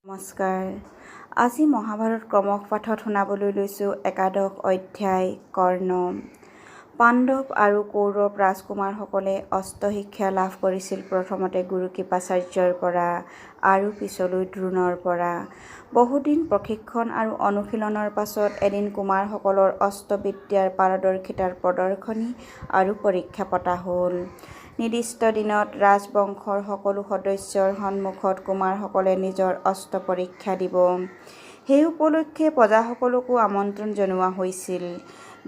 নমস্কাৰ। আজি মহাভাৰত ক্ৰমশ পাঠত শুনাবলৈ লৈছোঁ একাদশ অধ্যায় কৰ্ণ। পাণ্ডৱ আৰু কৌৰৱ ৰাজকুমাৰসকলে অস্ত্ৰশিক্ষা লাভ কৰিছিল প্ৰথমতে গুৰু কৃপাচাৰ্যৰ পৰা আৰু পিছলৈ দ্ৰোণৰ পৰা। বহুদিন প্ৰশিক্ষণ আৰু অনুশীলনৰ পাছত এদিন কুমাৰসকলৰ অস্ত্ৰবিদ্যাৰ পাৰদৰ্শিতাৰ প্ৰদৰ্শনী আৰু পৰীক্ষা পতা হ'ল। নিৰ্দিষ্ট দিনত ৰাজবংশৰ সকলো সদস্যৰ সন্মুখত কুমাৰসকলে নিজৰ অস্ত্ৰ পৰীক্ষা দিব। সেই উপলক্ষে প্ৰজাসকলকো আমন্ত্ৰণ জনোৱা হৈছিল।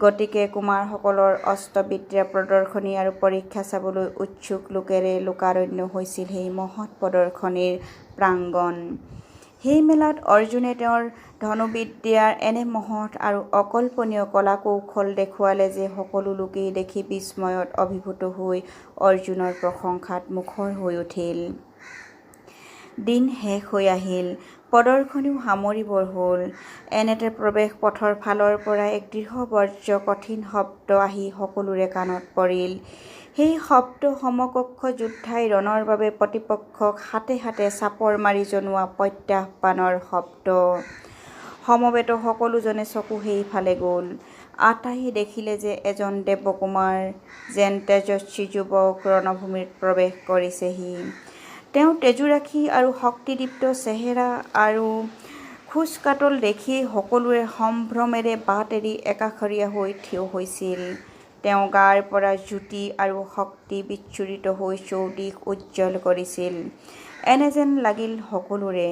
গতিকে কুমাৰসকলৰ অস্ত্ৰবিদ্যা প্ৰদৰ্শনী আৰু পৰীক্ষা চাবলৈ উৎসুক লোকেৰে লোকাৰণ্য হৈছিল সেই মহৎ প্ৰদৰ্শনীৰ প্ৰাংগণ। সেই মেলাত অৰ্জুনে তেওঁৰ ধনুবিদ্যাৰ এনে মহৎ আৰু অকল্পনীয় কলা কৌশল দেখুৱালে যে সকলো লোকেই দেখি বিস্ময়ত অভিভূত হৈ অৰ্জুনৰ প্ৰশংসাত মুখৰ হৈ উঠিল। দিন শেষ হৈ আহিল, প্ৰদৰ্শনীও সামৰিবৰ হ'ল। এনেতে প্ৰৱেশ পথৰ ফালৰ পৰা এক দৃঢ়বজ্ৰ কঠিন শব্দ আহি সকলোৰে কাণত পৰিল। সেই শব্দ সমকক্ষ যোদ্ধাই ৰণৰ বাবে প্ৰতিপক্ষক হাতে হাতে চাপৰ মাৰি জনোৱা প্ৰত্যাহ্বানৰ শব্দ। সমবেত সকলোজনে চকু সেইফালে গ'ল। আটাইয়ে দেখিলে যে এজন দেৱকুমাৰ যেন তেজস্বী যুৱক ৰণভূমিত প্ৰৱেশ কৰিছেহি। তেওঁ তেজোৰাশি আৰু শক্তিদীপ্ত চেহেৰা আৰু খোজকাটল দেখিয়েই সকলোৰে সম্ভ্ৰমেৰে বাট এৰি একাষৰীয়া হৈ থিয় হৈছিল। তেওঁ গাৰ পৰা জ্যোতি আৰু শক্তি বিচ্ছুৰিত হৈ চৌদিশ উজ্জ্বল কৰিছিল। এনে যেন লাগিল সকলোৰে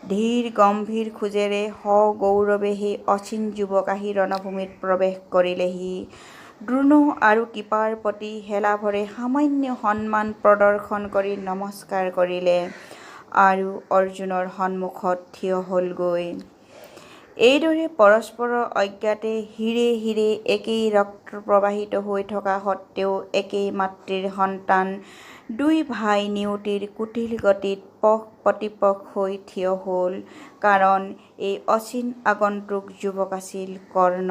ধীৰ গম্ভীৰ খোজেৰে সগৌৰৱে সেই অচিন যুৱক আহি ৰণভূমিত প্ৰৱেশ কৰিলেহি। দ্ৰোণ আৰু কৃপাৰ প্ৰতি হেলাভৰে সামান্য সন্মান প্ৰদৰ্শন কৰি নমস্কাৰ কৰিলে আৰু অৰ্জুনৰ সন্মুখত থিয় হ'লগৈ। এইদৰে পৰস্পৰৰ অজ্ঞাতে শিৰে শিৰে একেই ৰক্ত প্ৰবাহিত হৈ থকা সত্ত্বেও একেই মাতৃৰ সন্তান দুই ভাই নিয়তিৰ কুটিল গতিত পষ প্ৰতিপষ হৈ থিয় হ'ল, কাৰণ এই অচিন আগন্তুক যুৱক আছিল কৰ্ণ।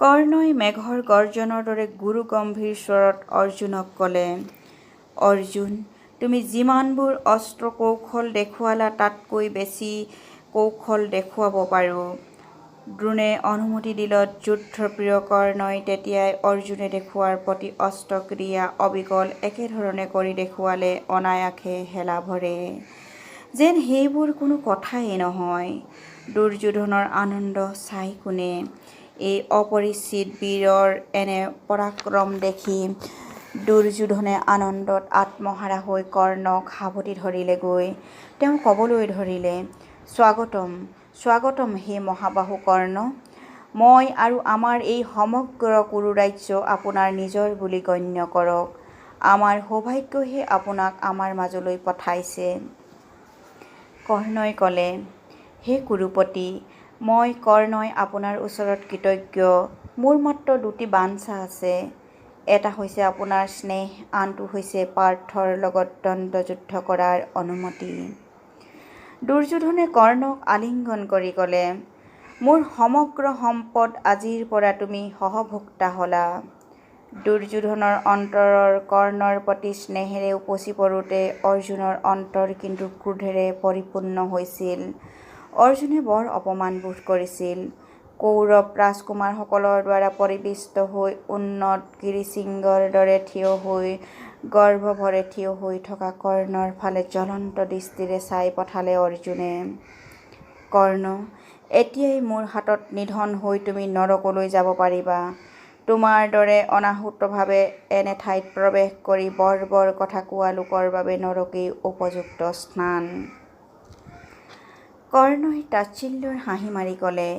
কৰ্ণই মেঘৰ গৰ্জনৰ দৰে গুৰু গম্ভীৰ স্বৰত অৰ্জুনক ক'লে, অৰ্জুন, তুমি যিমানবোৰ অস্ত্ৰ কৌশল দেখুৱালা তাতকৈ বেছি কৌশল দেখুৱাব পাৰোঁ। দ্ৰোণে অনুমতি দিলত যুদ্ধপ্ৰিয় কৰ্ণই তেতিয়াই অৰ্জুনে দেখুৱাৰ প্ৰতি অস্ত্ৰক্ৰিয়া অবিকল একেধৰণে কৰি দেখুৱালে অনায়াসে হেলাভৰে। যেন সেইবোৰ কোনো কথাই নহয়। দুৰ্যোধনৰ আনন্দ চাই কোনে? এই অপৰিচিত বীৰৰ এনে পৰাক্ৰম দেখি দুৰ্যোধনে আনন্দত আত্মহাৰা হৈ কৰ্ণক সাৱটি ধৰিলেগৈ। তেওঁ ক'বলৈ ধৰিলে, স্বাগতম স্বাগতম হে মহাবাহু কৰ্ণ। মই আৰু আমাৰ এই সমগ্ৰ কুৰু ৰাজ্য আপোনাৰ নিজৰ বুলি গণ্য কৰক। আমাৰ সৌভাগ্যহে আপোনাক আমাৰ মাজলৈ পঠাইছে। কৰ্ণই ক'লে, হে কুৰুপতি, মই কৰ্ণই আপোনাৰ ওচৰত কৃতজ্ঞ। মোৰ মাত্ৰ দুটি বাঞ্ছা আছে। এটা হৈছে আপোনাৰ স্নেহ, আনটো হৈছে পাৰ্থৰ লগত দ্বন্দ্বযুদ্ধ কৰাৰ অনুমতি। দুৰ্যোধনে কৰ্ণক আলিংগন কৰি ক'লে, মোৰ সমগ্ৰ সম্পদ আজিৰ পৰা তুমি সহভোক্তা হ'লা। দুৰ্যোধনৰ অন্তৰৰ কৰ্ণৰ প্ৰতি স্নেহেৰে উপচি পৰোঁতে অৰ্জুনৰ অন্তৰ কিন্তু ক্ৰোধেৰে পৰিপূৰ্ণ হৈছিল। অৰ্জুনে বৰ অপমান বোধ কৰিছিল। কৌৰৱ ৰাজকুমাৰসকলৰ দ্বাৰা পৰিবেষ্ট হৈ উন্নত গিৰিশৃংগৰ দৰে থিয় হৈ গৰ্ভভৰে থিয় হৈ থকা কৰ্ণৰ ফালে জ্বলন্ত দৃষ্টিৰে চাই পঠালে অৰ্জুনে। কৰ্ণ, এতিয়াই মোৰ হাতত নিধন হৈ তুমি নৰকলৈ যাব পাৰিবা। তোমাৰ দৰে অনাহুতভাৱে এনে ঠাইত প্ৰৱেশ কৰি বৰ বৰ কথা কোৱা লোকৰ বাবে নৰকেই উপযুক্ত স্থান। কৰ্ণই তাচ্ছিল্যৰ হাঁহি মাৰি ক'লে,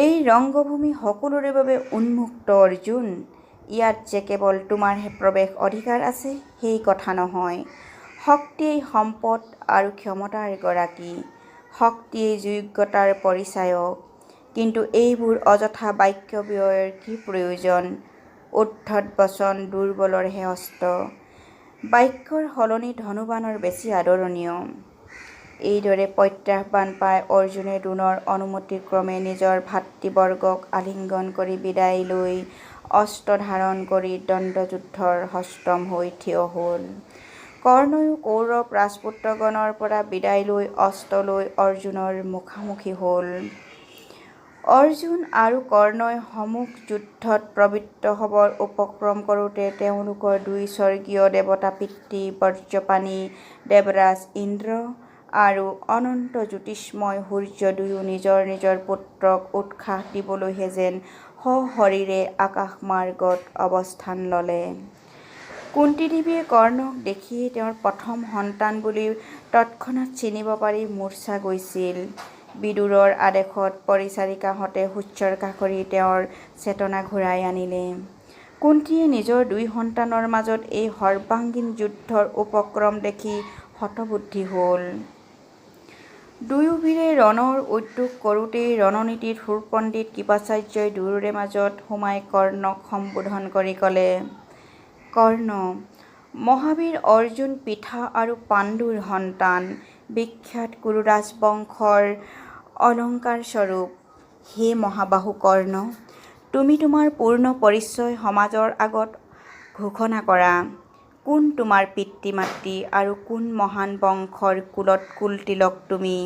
এই ৰংগভূমি সকলোৰে বাবে উন্মুক্ত অৰ্জুন। ইয়াত যে কেৱল তোমাৰহে প্ৰৱেশ অধিকাৰ আছে সেই কথা নহয়। শক্তিয়েই সম্পদ আৰু ক্ষমতাৰ গৰাকী। শক্তিয়েই যোগ্যতাৰ পৰিচায়ক। কিন্তু এইবোৰ অযথা বাক্য ব্যয়ৰ কি প্ৰয়োজন? উদ্ধত বচন দুৰ্বলৰহে অস্ত্ৰ। বাক্যৰ সলনি ধনুবাণৰ বেছি আদৰণীয়। এইদৰে প্ৰত্যাহ্বান পাই অৰ্জুনে দ্ৰোণৰ অনুমতিক্ৰমে নিজৰ ভাতৃবৰ্গক আলিংগন কৰি বিদায় লৈ অস্ত্ৰ ধাৰণ কৰি দ্বন্দ্বযুদ্ধৰ সষ্টম হৈ থিয় হ'ল। কৰ্ণয়ো কৌৰৱ ৰাজপুত্ৰগণৰ পৰা বিদায় লৈ অস্ত্ৰলৈ অৰ্জুনৰ মুখামুখি হ'ল। অৰ্জুন আৰু কৰ্ণই সমুখ যুদ্ধত প্ৰবৃত্ত হ'বৰ উপক্ৰম কৰোঁতে তেওঁলোকৰ দুই স্বৰ্গীয় দেৱতা পিতৃ বজ্ৰপাণি দেৱৰাজ ইন্দ্ৰ আৰু অনন্ত জ্যোতিষ্ময় সূৰ্য দুয়ো নিজৰ নিজৰ পুত্ৰক উৎসাহ দিবলৈহে যেন সশৰীৰে আকাশমাৰ্গত অৱস্থান ল'লে। কুন্তীদেৱীয়ে কৰ্ণক দেখিয়েই তেওঁৰ প্ৰথম সন্তান বুলি তৎক্ষণাৎ চিনিব পাৰি মূৰ্ছা গৈছিল। বিদুৰৰ আদেশত পৰিচাৰিকাহঁতে শুশ্ৰূষা কৰি তেওঁৰ চেতনা ঘূৰাই আনিলে। কুন্তীয়ে নিজৰ দুই সন্তানৰ মাজত এই সৰ্বাংগীন যুদ্ধৰ উপক্ৰম দেখি হতবুদ্ধি হ'ল। দুয়ো বীৰে ৰণৰ উদ্যোগ কৰোঁতেই ৰণনীতিৰ সুৰপণ্ডিত কৃপাচাৰ্যই দুয়োৰে মাজত সোমাই কৰ্ণক সম্বোধন কৰি ক'লে, কৰ্ণ, মহাবীৰ অৰ্জুন পৃথা আৰু পাণ্ডুৰ সন্তান, বিখ্যাত কুৰু ৰাজবংশৰ অলংকাৰস্বৰূপ। হে মহাবাহু কৰ্ণ, তুমি তোমাৰ পূৰ্ণ পৰিচয় সমাজৰ আগত ঘোষণা কৰা। কোন তোমাৰ পিতৃ-মাতৃ আৰু কোন মহান বংশৰ কুলত কুলতিলক তুমি?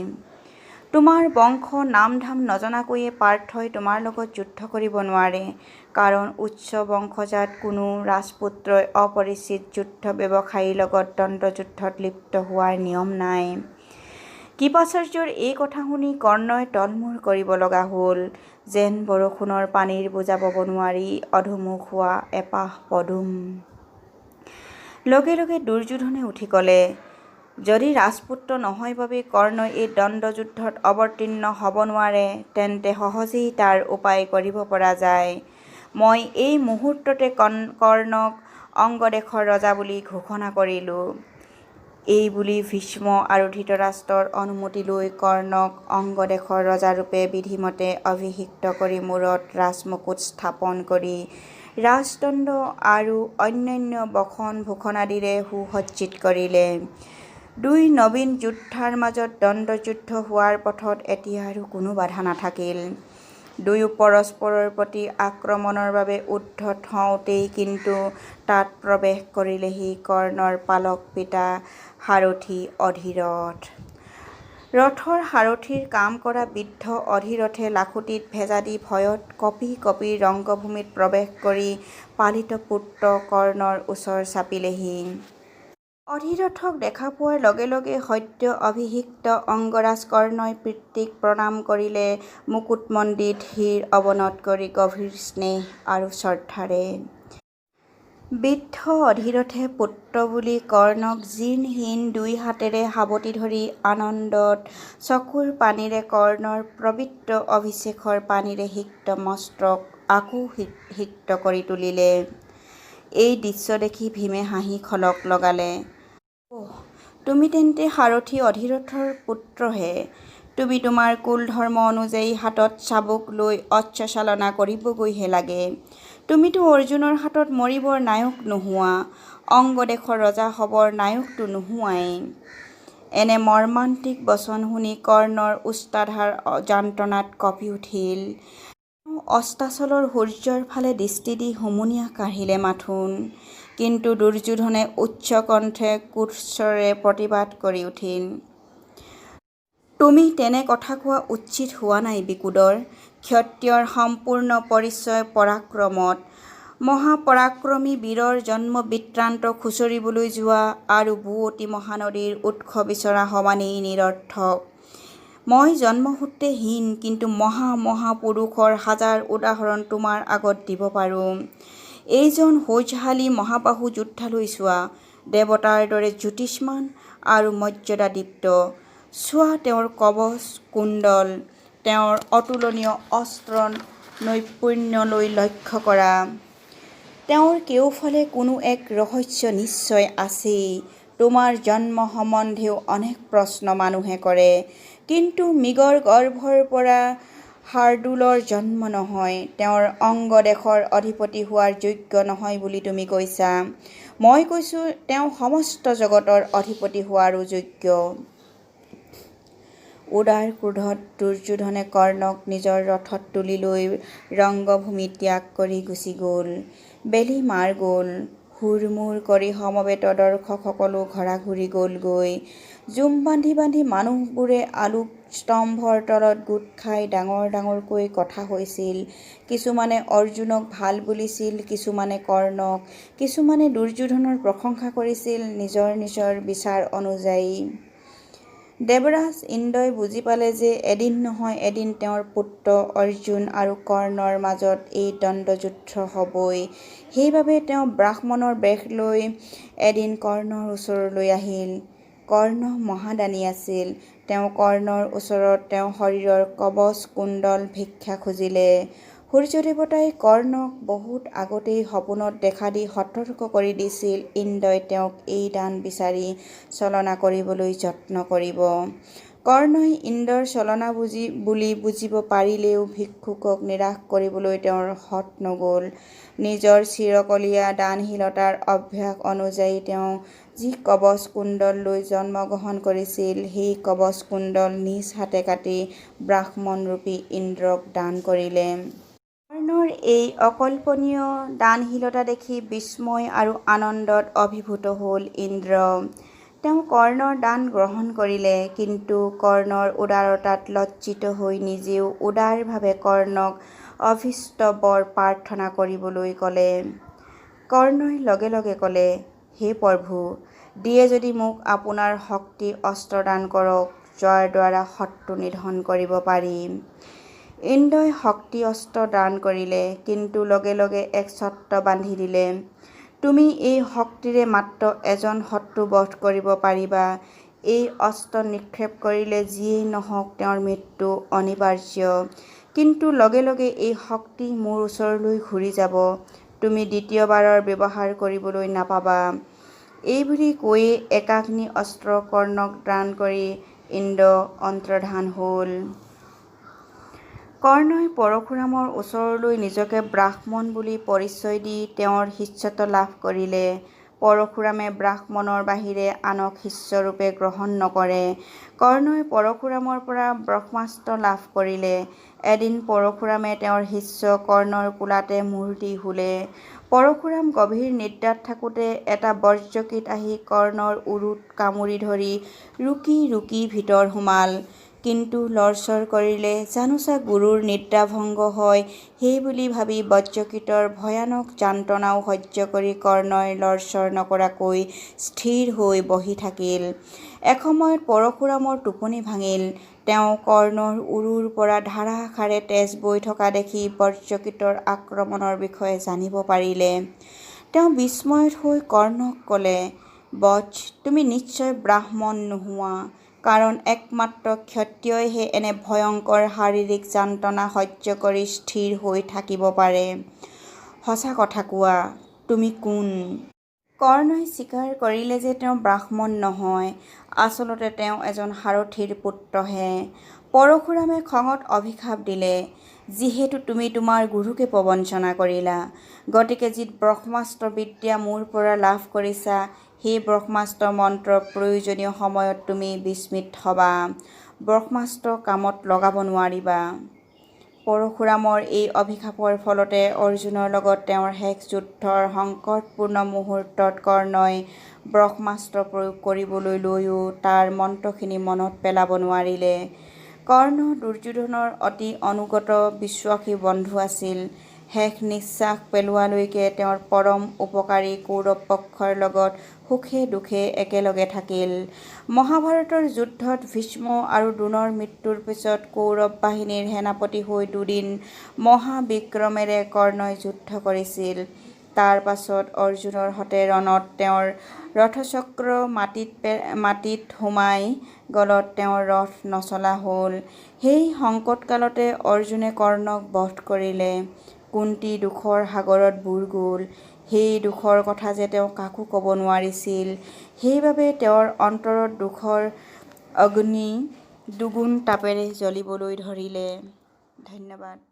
তোমাৰ বংশ নাম-ধাম নজনাকৈয়ে পাৰ্থই তোমাৰ লগত যুদ্ধ কৰিব নোৱাৰে, কাৰণ উচ্চ বংশজাত কোনো ৰাজপুত্ৰই অপৰিচিত যুদ্ধ ব্যৱসায়ীৰ লগত দ্বন্দ্বযুদ্ধত লিপ্ত হোৱাৰ নিয়ম নাই। কৃপাচাৰ্যৰ এই কথা শুনি কৰ্ণই তলমূৰ কৰিব লগা হ'ল, যেন বৰষুণৰ পানীৰ বোজা বব নোৱাৰি অধোমুখ হোৱা এপাহ পদুম। লগে লগে দুৰ্যোধনে উঠি ক'লে, যদি ৰাজপুত্ৰ নহয় বাবে কৰ্ণই এই দ্বন্দ্বযুদ্ধত অৱতীৰ্ণ হ'ব নোৱাৰে, তেন্তে সহজেই তাৰ উপায় কৰিব পৰা যায়। মই এই মুহূৰ্ততে কৰ্ণক অংগদেশৰ ৰজা বুলি ঘোষণা কৰিলোঁ। এই বুলি ভীষ্ম আৰু ধৃতৰাষ্ট্ৰৰ অনুমতি লৈ কৰ্ণক অংগদেশৰ ৰজাৰূপে বিধিমতে অভিষিক্ত কৰি মূৰত ৰাজমুকুট স্থাপন কৰি ৰাজদণ্ড আৰু অন্যান্য বসন-ভূষণাদিৰে সুসজ্জিত কৰিলে। দুই নবীন যোদ্ধাৰ মাজত দ্বন্দ্বযুদ্ধ হোৱাৰ পথত এতিয়া আৰু কোনো বাধা নাথাকিল। দুয়ো পৰস্পৰৰ প্ৰতি আক্ৰমণৰ বাবে উদ্ধত হওঁতেই কিন্তু তাত প্ৰৱেশ কৰিলেহি কৰ্ণৰ পালক পিতা সাৰথি অধিৰথ। ৰথৰ সাৰথিৰ কাম কৰা বৃদ্ধ অধিৰথে লাখুটিত ভেজা দি ভয়ত কঁপি কঁপি ৰংগভূমিত প্ৰৱেশ কৰি পালিত পুত্ৰ কৰ্ণৰ ওচৰ চাপিলেহি। অধিৰথক দেখা পোৱাৰ লগে লগে সদ্য অভিষিক্ত অংগৰাজ কৰ্ণই পিতৃক প্ৰণাম কৰিলে মুকুটমণ্ডিত শিৰ অৱনত কৰি গভীৰ স্নেহ আৰু শ্ৰদ্ধাৰে। বৃদ্ধ অধিৰথে পুত্ৰ বুলি কৰ্ণক জীৰ্ণশীৰ্ণ দুই হাতেৰে সাৱটি ধৰি আনন্দত চকুৰ পানীৰে কৰ্ণৰ পবিত্ৰ অভিষেকৰ পানীৰে সিক্ত মস্তক আকৌ সিক্ত কৰি তুলিলে। এই দৃশ্য দেখি ভীমে হাঁহি খলক লগালে। ওহ, তুমি তেন্তে সাৰথি অধিৰথৰ পুত্ৰহে। তুমি তোমাৰ কুল ধৰ্ম অনুযায়ী হাতত চাবুক লৈ অশ্বচালনা কৰিবগৈহে লাগে। তুমিতো অৰ্জুনৰ হাতত মৰিবৰ নায়ক নোহোৱা, অংগদেশৰ ৰজা হ'বৰ নায়কতো নোহোৱাই। এনে মৰ্মান্তিক বচন শুনি কৰ্ণৰ ওষ্ঠাধৰ যন্ত্ৰণাত কঁপি উঠিল। তেওঁ অস্তাচলৰ সূৰ্যৰ ফালে দৃষ্টি দি হুমুনিয়াহ কাঢ়িলে মাথোন, কিন্তু দুৰ্যোধনে উচ্চ কণ্ঠে ক্ৰোধস্বৰে প্ৰতিবাদ কৰি উঠিল। তুমি তেনে কথা কোৱা উচিত হোৱা নাই বিকুদৰ। ক্ষত্ৰিয়ৰ সম্পূৰ্ণ পৰিচয় পৰাক্ৰমত। মহাপৰাক্ৰমী বীৰৰ জন্ম বৃত্তান্ত খুচৰিবলৈ যোৱা আৰু বুৱতী মহানদীৰ উৎস বিচৰা সমানেই নিৰৰ্থক। মই জন্মসূত্ৰে হীন, কিন্তু মহা মহা পুৰুষৰ হাজাৰ উদাহৰণ তোমাৰ আগত দিব পাৰোঁ। এইজন সৌজ্যাশালী মহাবাহু যোদ্ধালৈ চোৱা, দেৱতাৰ দৰে জ্যোতিষ্মান আৰু মৰ্যদাদীপ্ত। চোৱা তেওঁৰ কৱচ কুণ্ডল, তেওঁৰ অতুলনীয় অস্ত্ৰ নৈপুণ্যলৈ লক্ষ্য কৰা। তেওঁৰ কেওফালে কোনো এক ৰহস্য নিশ্চয় আছেই। তোমাৰ জন্ম সম্বন্ধেও অনেক প্ৰশ্ন মানুহে কৰে, কিন্তু মৃগৰ গৰ্ভৰ পৰা শাৰ্দূলৰ জন্ম নহয়, তেওঁৰ অংগদেশৰ অধিপতি হোৱাৰ যোগ্য নহয় বুলি তুমি কৈছা। মই কৈছোঁ তেওঁ সমস্ত জগতৰ অধিপতি হোৱাৰো যোগ্য। উদাৰ ক্ৰোধত দুৰ্যোধনে কৰ্ণক নিজৰ ৰথত তুলি লৈ ৰংগভূমি ত্যাগ কৰি গুচি গ'ল। বেলি মাৰ গ'ল। হুৰমুৰ কৰি সমবেত দৰ্শকসকলো ঘৰাঘৰি গ'লগৈ। জুম বান্ধি বান্ধি মানুহবোৰে আলোক স্তম্ভৰ তলত গোট খাই ডাঙৰ ডাঙৰকৈ কথা কৈছিল। কিছুমানে অৰ্জুনক ভাল বুলিছিল, কিছুমানে কৰ্ণক, কিছুমানে দুৰ্যোধনৰ প্ৰশংসা কৰিছিল নিজৰ নিজৰ বিচাৰ অনুযায়ী। দেৱৰাজ ইন্দ্ৰই বুজি পালে যে এদিন নহয় এদিন তেওঁৰ পুত্ৰ অৰ্জুন আৰু কৰ্ণৰ মাজত এই দ্বন্দ্বযুদ্ধ হ'বই। সেইবাবে তেওঁ ব্ৰাহ্মণৰ বেশ লৈ এদিন কৰ্ণৰ ওচৰলৈ আহিল। কৰ্ণ মহাদানী আছিল। তেওঁ কৰ্ণৰ ওচৰত তেওঁৰ শৰীৰৰ কৱচ কুণ্ডল ভিক্ষা খুজিলে। সূৰ্য দেৱতাই কৰ্ণক বহুত আগতেই সপোনত দেখা দি সতৰ্ক কৰি দিছিল ইন্দ্ৰই তেওঁক এই দান বিচাৰি ছলনা কৰিবলৈ যত্ন কৰিব। কৰ্ণই ইন্দ্ৰৰ ছলনা বুলি বুজিব পাৰিলেও ভিক্ষুকক নিৰাশ কৰিবলৈ তেওঁৰ হত নগ'ল। নিজৰ চিৰকলীয়া দানশীলতাৰ অভ্যাস অনুযায়ী তেওঁ যি কৱচ কুণ্ডল লৈ জন্মগ্ৰহণ কৰিছিল, সেই কৱচ কুণ্ডল নিজ হাতে কাটি ব্ৰাহ্মণৰূপী ইন্দ্ৰক দান কৰিলে। কৰ্ণৰ এই অকল্পনীয় দানশীলতা দেখি বিস্ময় আৰু আনন্দত অভিভূত হ'ল ইন্দ্ৰ। তেওঁ কৰ্ণৰ দান গ্ৰহণ কৰিলে, কিন্তু কৰ্ণৰ উদাৰতাত লজ্জিত হৈ নিজেও উদাৰভাৱে কৰ্ণক অভীষ্ট বৰ প্ৰাৰ্থনা কৰিবলৈ ক'লে। কৰ্ণই লগে লগে ক'লে, হে প্ৰভু, দিয়ে যদি মোক আপোনাৰ শক্তি অস্ত্ৰ দান কৰক, যাৰ দ্বাৰা শত্ৰু নিধন কৰিব পাৰিম। ইন্দ্ৰই শক্তি অস্ত্ৰ দান কৰিলে, কিন্তু লগে লগে এক চৰ্ত বান্ধি দিলে। তুমি এই শক্তিৰে মাত্ৰ এজন শত্ৰু বধ কৰিব পাৰিবা। এই অস্ত্ৰ নিক্ষেপ কৰিলে যিয়েই নহওক তেওঁৰ মৃত্যু অনিবাৰ্য। কিন্তু লগে লগে এই শক্তি মোৰ ওচৰলৈ ঘূৰি যাব। তুমি দ্বিতীয়বাৰৰ ব্যৱহাৰ কৰিবলৈ নাপাবা। এইবুলি কৈয়ে একাগ্নি অস্ত্ৰ কৰ্ণক দান কৰি ইন্দ্ৰ অন্তৰ্ধান হ'ল। কৰ্ণই পৰশুৰামৰ ওচৰলৈ নিজকে ব্ৰাহ্মণ বুলি পৰিচয় দি তেওঁৰ শিষ্যত্ব লাভ কৰিলে। পৰশুৰামে ব্ৰাহ্মণৰ বাহিৰে আনক শিষ্যৰূপে গ্ৰহণ নকৰে। কৰ্ণই পৰশুৰামৰ পৰা ব্ৰহ্মাস্ত্ৰ লাভ কৰিলে। এদিন পৰশুৰামে তেওঁৰ শিষ্য কৰ্ণৰ কোলাতে মূৰ দি শুলে। পৰশুৰাম গভীৰ নিদ্ৰাত থাকোঁতে এটা বজ্ৰকীট আহি কৰ্ণৰ উৰুত কামুৰি ধৰি ৰুকি ৰুকি ভিতৰ সোমাল। কিন্তু লৰচৰ কৰিলে জানোচা গুৰুৰ নিদ্ৰাভংগ হয়, সেইবুলি ভাবি বজ্ৰকীটৰ ভয়ানক যান্ত্ৰণাও সহ্য কৰি কৰ্ণই লৰচৰ নকৰাকৈ স্থিৰ হৈ বহি থাকিল। এসময়ত পৰশুৰামৰ টোপনি ভাঙিল। তেওঁ কৰ্ণৰ উৰুৰ পৰা ধাৰাসাৰে তেজ বৈ থকা দেখি বজ্ৰকীটৰ আক্ৰমণৰ বিষয়ে জানিব পাৰিলে। তেওঁ বিস্ময়ত হৈ কৰ্ণক ক'লে, বৎস, তুমি নিশ্চয় ব্ৰাহ্মণ নোহোৱা, কাৰণ একমাত্ৰ ক্ষত্ৰিয়ইহে এনে ভয়ংকৰ শাৰীৰিক যান্ত্ৰণা সহ্য কৰি স্থিৰ হৈ থাকিব পাৰে। সঁচা কথা কোৱা, তুমি কোন? কৰ্ণই স্বীকাৰ কৰিলে যে তেওঁ ব্ৰাহ্মণ নহয়, আচলতে তেওঁ এজন সাৰথীৰ পুত্ৰহে। পৰশুৰামে খঙত অভিশাপ দিলে, যিহেতু তুমি তোমাৰ গুৰুকে প্ৰবঞ্চনা কৰিলা, গতিকে যি ব্ৰহ্মাস্ত্ৰ বিদ্যা মোৰ পৰা লাভ কৰিছা, সেই ব্ৰহ্মাস্ত্ৰ মন্ত্ৰ প্ৰয়োজনীয় সময়ত তুমি বিস্মৃত হ'বা, ব্ৰহ্মাস্ত্ৰ কামত লগাব নোৱাৰিবা। পৰশুৰামৰ এই অভিশাপৰ ফলতে অৰ্জুনৰ লগত তেওঁৰ শেষ যুদ্ধৰ সংকটপূৰ্ণ মুহূৰ্তত কৰ্ণই ব্ৰহ্মাস্ত্ৰ প্ৰয়োগ কৰিবলৈ লৈও তাৰ মন্ত্ৰখিনি মনত পেলাব নোৱাৰিলে। কৰ্ণ দুৰ্যোধনৰ অতি অনুগত বিশ্বাসী বন্ধু আছিল। শেষ নিশ্বাস পেলোৱালৈকে তেওঁৰ পৰম উপকাৰী কৌৰৱ পক্ষৰ লগত সুখে দুখে একেলগে থাকিল। মহাভাৰতৰ যুদ্ধত ভীষ্ম আৰু দ্ৰোণৰ মৃত্যুৰ পিছত কৌৰৱ বাহিনীৰ সেনাপতি হৈ দুদিন মহাবিক্ৰমেৰে কৰ্ণই যুদ্ধ কৰিছিল। তাৰ পাছত অৰ্জুনৰ হতে ৰণত তেওঁৰ ৰথচক্ৰ মাটিত সোমাই গলত তেওঁৰ ৰথ নচলা হ'ল। সেই সংকটকালতে অৰ্জুনে কৰ্ণক বধ কৰিলে। কুন্তি দুখৰ সাগৰত বুৰ গ'ল। সেই দুখৰ কথা যে তেওঁ কাকো ক'ব নোৱাৰিছিল, সেইবাবে তেওঁৰ অন্তৰত দুখৰ অগ্নি দুগুণ তাপেৰে জ্বলিবলৈ ধৰিলে। ধন্যবাদ।